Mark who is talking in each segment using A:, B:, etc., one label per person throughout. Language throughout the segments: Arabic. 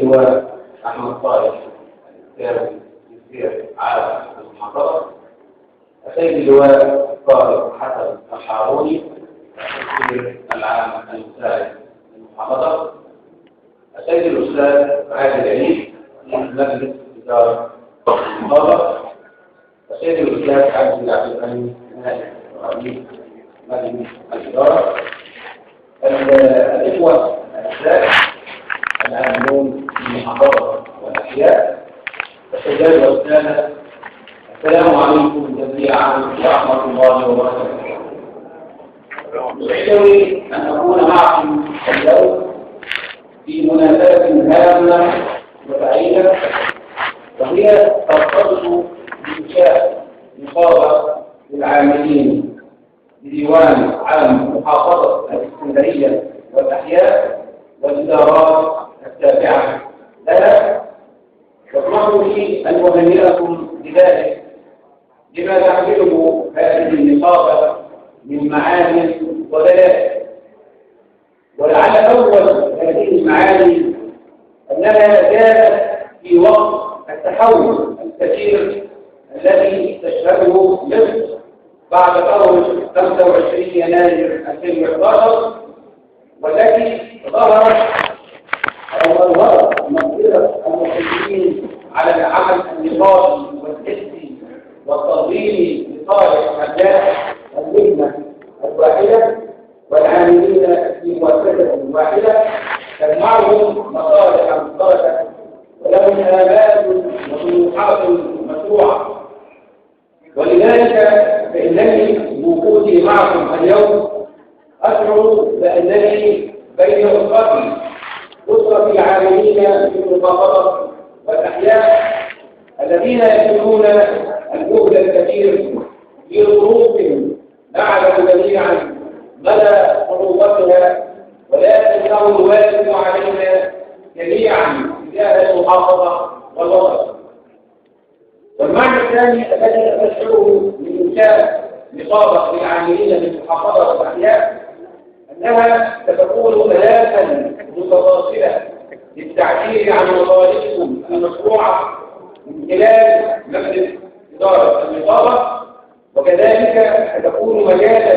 A: اللواء أحمد طارق السير على المحافظة، السيد اللواء طارق حسن الحاروني السير العام المساعد للمحافظة، السيد الأستاذ عادل علي من مجلس إدارة المحافظة، السيد الأستاذ عبد الغني نائب رئيس مجلس الإدارة، الإخوة الأعزاء العاملون في المحافظة والأحياء، السيدات والسادة، السلام عليكم جميعا ورحمة الله وبركاته. يسعدني أن أكون معكم اليوم في مناسبة هامة وسعيدة، وهي ترتبط بإنشاء نقابة للعاملين بديوان عام محافظة الإسكندرية والأحياء والإدارات التابعة لها، واسمحوا لي أن أهنئكم بذلك لما تحمله هذه النقابة من معاني ودلائل. ولعل أول هذه المعاني أنها جاءت في وقت التحول الكثير الذي تشهده مصر بعد ثورة 25 يناير 2011، والتي ظهرت مقدرة المسلمين على العمل النضالي والحزبي والتنظيمي لصالح أبناء المهنة الواحدة والعاملين في مؤسسة واحدة تجمعهم مصالح مشتركة ولهم آمال وطموحات مشروعة. ولذلك فإنني بوجودي معكم اليوم أشعر بأنني بين أسرة العاملين في المحافظة والأحياء الذين يبذلون الجهد الكثير في ظروف نعلم جميعا مدى صعوبتها، ولكنه الواجب علينا جميعا تجاه المحافظة والوطن. والمعنى الثاني الذي أستشعره من إنشاء نقابة للعاملين في المحافظة والأحياء أنها ستكون ملاكا متواصلة للتعبير عن مطالبكم المشروعة من خلال مجلس إدارة النقابة، وكذلك ستكون مجالا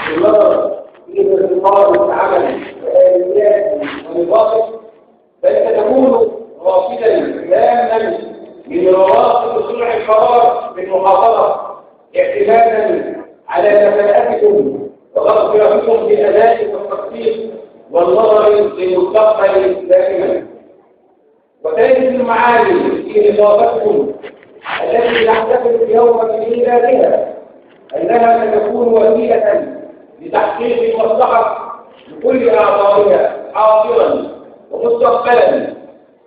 A: للنظر في انتظام العمل وآليات ونظامه، بل ستكون رافدا تاما من رواسط صنع القرار في المحافظة، اعتمادا على كفاءتكم ومغفرتكم بأداء والتخطيط والنظر للمستقبل دائما. وثالث المعاني في نقابتكم التي نحتفل اليوم بميلادها أنها ستكون وسيلة لتحقيق المصلحة لكل أعضائها حاضرا ومستقبلا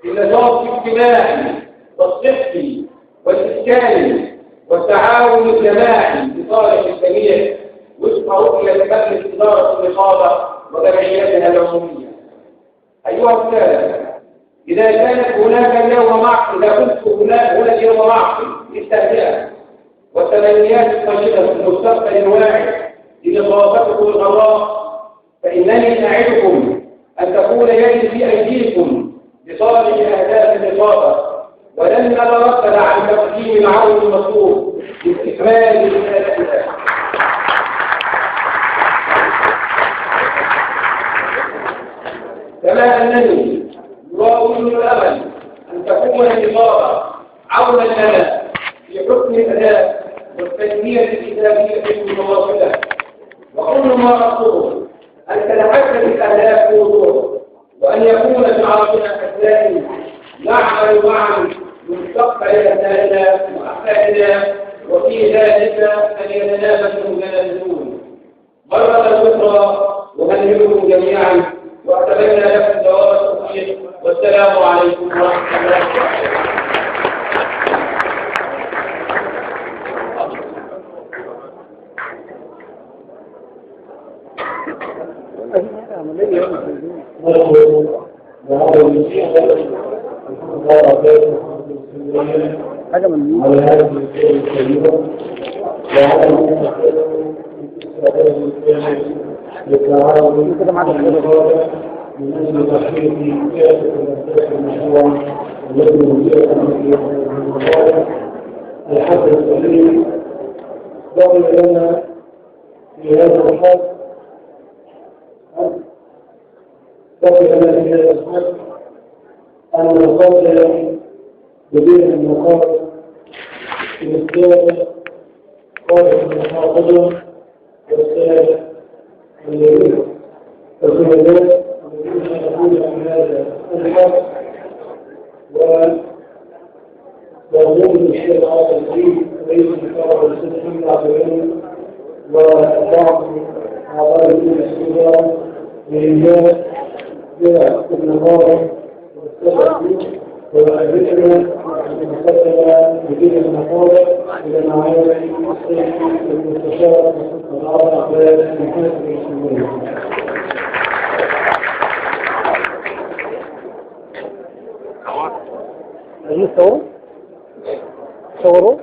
A: في النشاط الاجتماعي والصحي والإسكاني والتعاون الجماعي لصالح الجميع وفق رؤية مجلس إدارة النقابة وجمعيتها العمومية. أيها السادة، إذا كانت هناك اليوم معقل، إذا كنت هنا اليوم معقل للتهدئة والتمنيات الطيبة في المستقبل واعد لنقابتكم الغراء، فإنني أعدكم أن تكون يدي في أيديكم لصالح أهداف النقابة، ولن نتردد عن تقديم العون المطلوب لاستكمال رسالتها. كما أنني يراودني الأمل أن تكون النقابة عونا لنا في حسن الأداء والتنمية الإيجابية المتواصلة، وكل ما أقول أن تتحدث الأهداف بوضوح، وأن يكون شعارنا الدائم نعمل معا لمستقبل أبنائنا وأحفادنا، وفي ذلك فليتنافس المتنافسون. مرة أخرى أهنئكم جميعا وأتمنى لكم دوام التوفيق، والسلام عليكم ورحمة الله وبركاته.
B: حاجة من
A: على هذه الكلمة وعلى
B: من أجل تحقيق سياسة الأساس المشروع الذي يمكن أن الحد السليم. بقي لنا في هذا الحد أن نفضل بدين المقابل في السياسة قائد المحافظة والسياسة الذين الزملاء الذين يقولون في هذا الحد وموضوع الشيخ عاصم الدين رئيس الوزراء والسيد العبدالله وبعض أعضاء الوزراء للناس ابن مبارك والسيد وأجلنا المستقبل بدين المقابل إلى معايير المستشار وضعوا أقبال المحاسب الإسلامية.
C: يصوروا؟ صوروا؟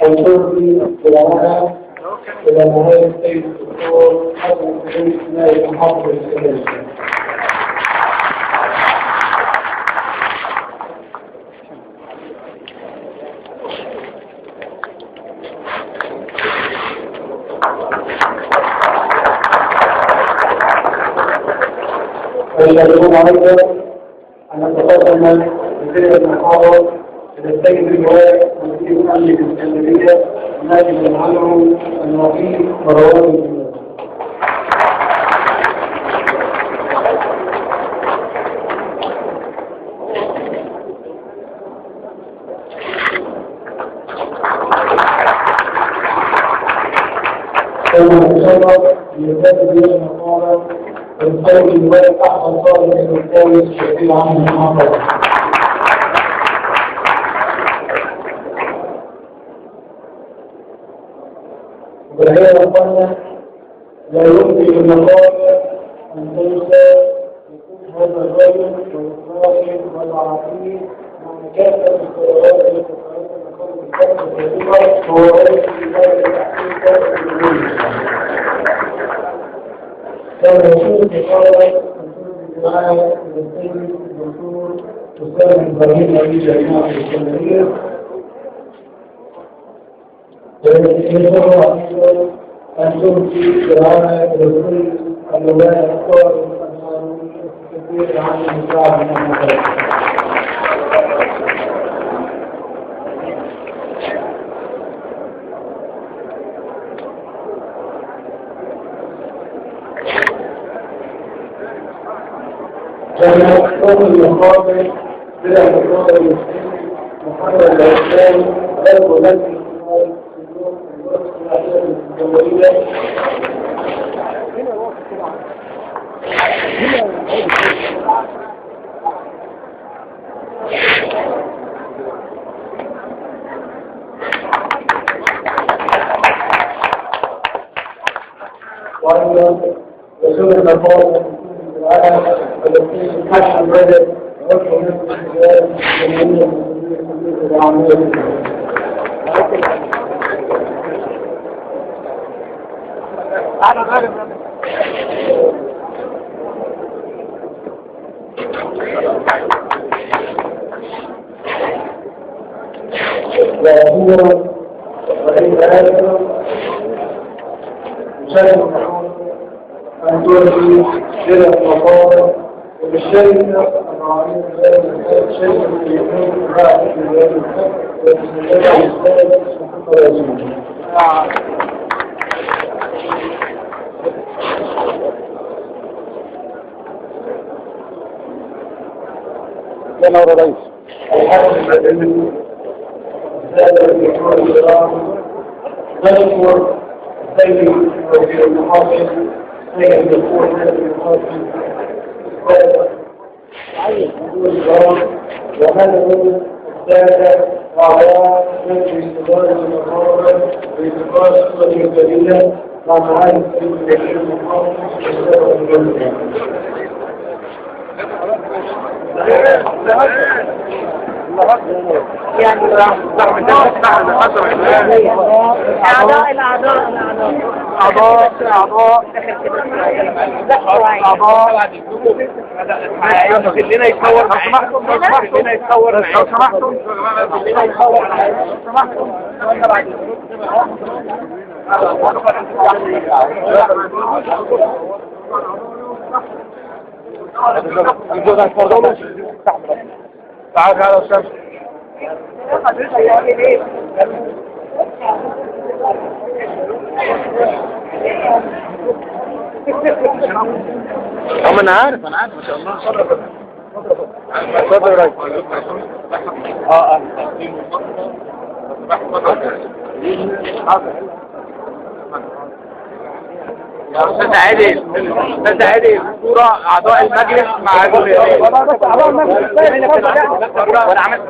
B: التركي الصراحة إلى نهاية السيد الدكتور حسن الحديث نائب محافظ الإسلامية. ويشهدون أيضا أن نتقدم بسير المحافظ السيد الوالد مدير الأمن الإسكندرية نائب العام الوكيل مروان الدين. كما تشرف بإزالة دين المقالة السيد الوالد أحمد صالح الثالث الشهيد عام المحافظة. وهي أخوانا لا يمكن للمقالة أن تنسى وجود هذا الرجل وإطلاقه والعقيد مع كافة القرارات التي تتعلق بالقوم هو رئيس وزارة التحقيق كافة الدولة. كان يشوف مقالة الدعاء للسيد الدكتور أسامة إبراهيم رئيس جامعة الإسكندرية ويجب أن تمشي برعاية الرسول الولاية الطائرة الكثير عن المساعدة من المكان. كان يقوم المقابل بلا مقابل المسلم محمد الإسلام غير ملكي الجمهورية وأيضا رسول النقاط العالم التي تحشى البلد وفق نفس الجمهورية العامية. وهو وإن هذا يساهم أن تؤدي إلى المقام وبالشركة العاملة الشركة التي يكون راعي في هذا الحق وتستطيع الإسلام محمد رسول الله.
C: يا نور الرئيس
B: الحمد لله السادة الدكتور الكرام نشكر السيد وزير المحافظ السيد الدكتور نائب المحافظ وهذا السادة أعضاء مجلس إدارة المحافظة باتفاق الصورة الجديدة مع معالي السيد وزير المحافظ والسادة الدكتور.
D: يعني
A: خلينا يتصور لو سمحتم خلينا يتصور لو سمحتم خلينا يتصور لو سمحتم تعال يا استاذ
C: انا عارف ما شاء الله. اتفضل يا ريس.
A: يا استاذ عادل صورة اعضاء المجلس مع وانا عملت